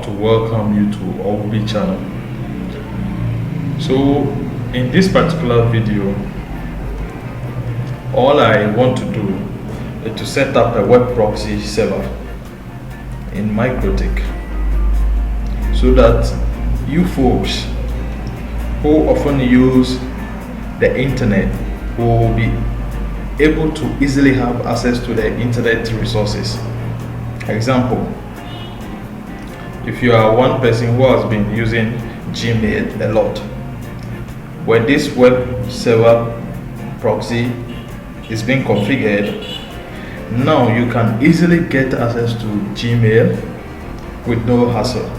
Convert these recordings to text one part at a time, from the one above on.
want to welcome you to OWUUBII channel. So in this particular video, all I want to do is to set up a web proxy server in Mikrotik so that you folks who often use the internet will be able to easily have access to the internet resources. Example, if you are one person who has been using Gmail a lot, when this web server proxy is being configured, now you can easily get access to Gmail with no hassle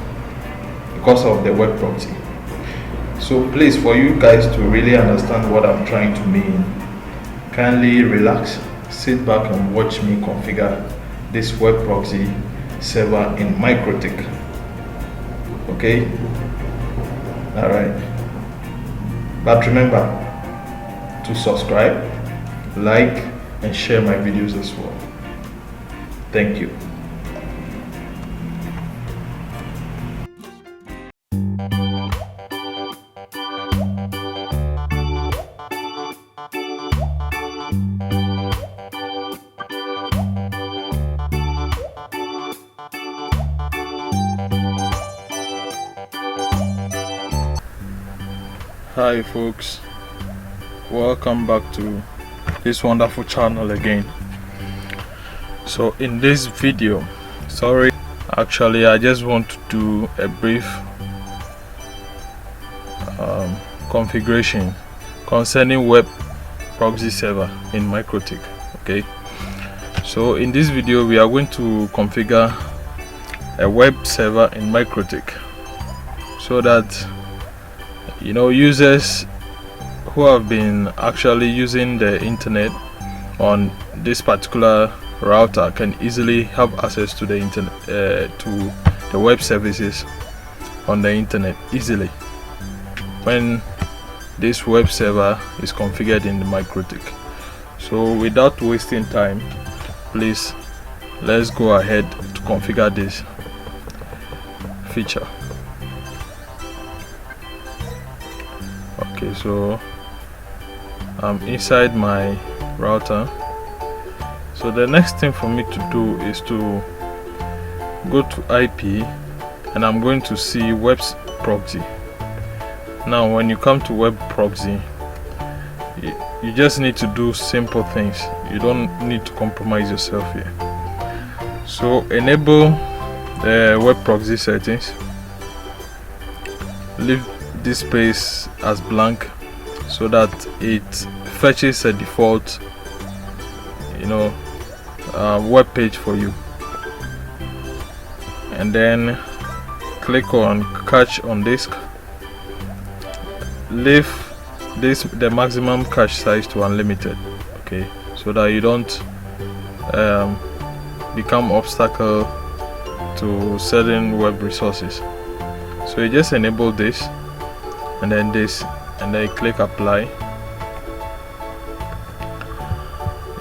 because of the web proxy. So please, for you guys to really understand what I'm trying to mean, kindly relax, sit back and watch me configure this web proxy server in Mikrotik. Okay? Alright. But remember to subscribe, like, and share my videos as well. Thank you. Hi folks, welcome back to this wonderful channel again. So in this video, actually I just want to do a brief configuration concerning web proxy server in Mikrotik. Okay, so in this video we are going to configure a web server in Mikrotik so that users who have been actually using the internet on this particular router can easily have access to the internet, to the web services on the internet easily when this web server is configured in the Mikrotik. So without wasting time, please let's go ahead to configure this feature. Okay, so I'm inside my router. So the next thing for me to do is to go to IP, and I'm going to see web proxy. Now when you come to web proxy, you just need to do simple things. You don't need to compromise yourself here. So enable the web proxy settings, leave this space as blank so that it fetches a default web page for you, and then click on cache on disk. Leave the maximum cache size to unlimited, okay, so that you don't become obstacle to certain web resources. So you just enable this and then this, and then click apply.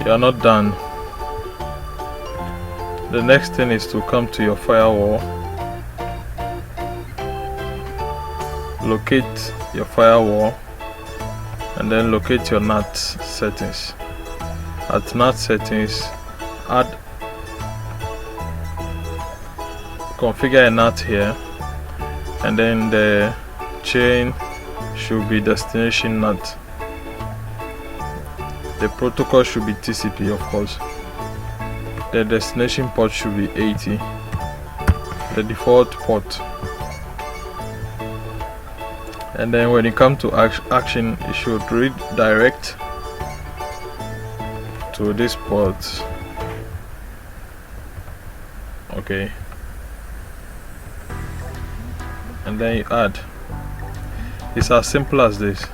You are not done. The next thing is to come to your firewall, locate your firewall, and then locate your NAT settings. At NAT settings, configure a NAT here, and then the chain should be destination NAT. The protocol should be TCP, of course. The destination port should be 80, the default port. And then when you come to action, it should redirect to this port. Okay, and then you add. It's as simple as this.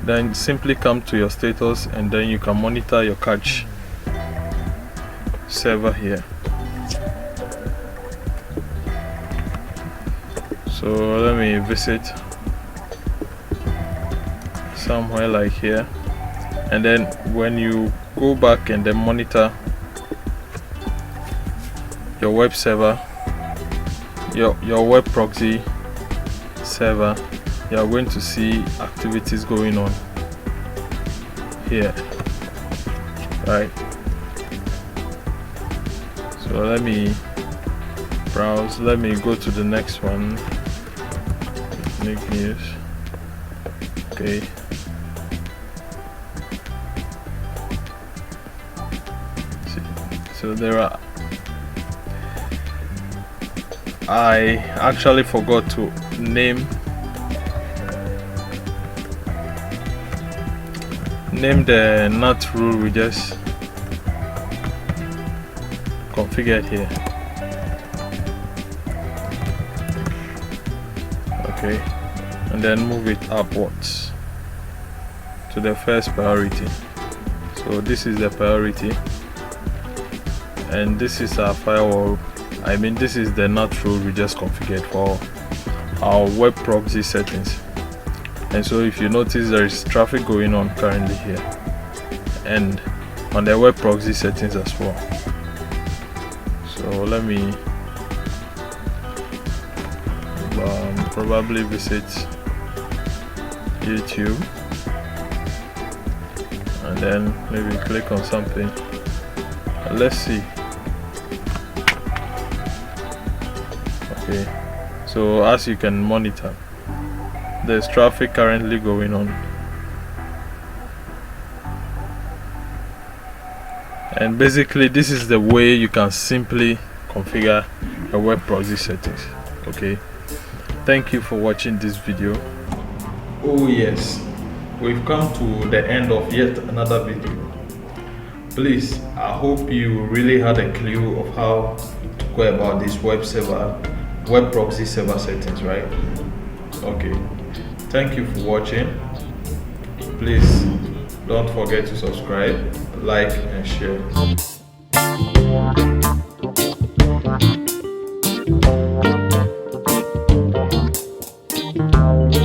Then simply come to your status, and then you can monitor your cache server here. So let me visit somewhere like here, and then when you go back and then monitor your web server, your web proxy server, you are going to see activities going on here, right? So let me browse. Let me go to the next one. Make news. Okay. So there are. I actually forgot to name the NAT rule we just configured here. Okay, and then move it upwards to the first priority. So this is the priority, and this is our firewall. I mean, this is the NAT rule we just configured for our web proxy settings. And so if you notice, there is traffic going on currently here and on the web proxy settings as well. So let me probably visit YouTube and then maybe click on something. Let's see. Okay, so as you can monitor, there's traffic currently going on, and basically this is the way you can simply configure a web proxy settings. Okay, thank you for watching this video. Oh yes, we've come to the end of yet another video. Please, I hope you really had a clue of how to go about this web proxy server settings, right? Okay, thank you for watching. Please don't forget to subscribe, like and share.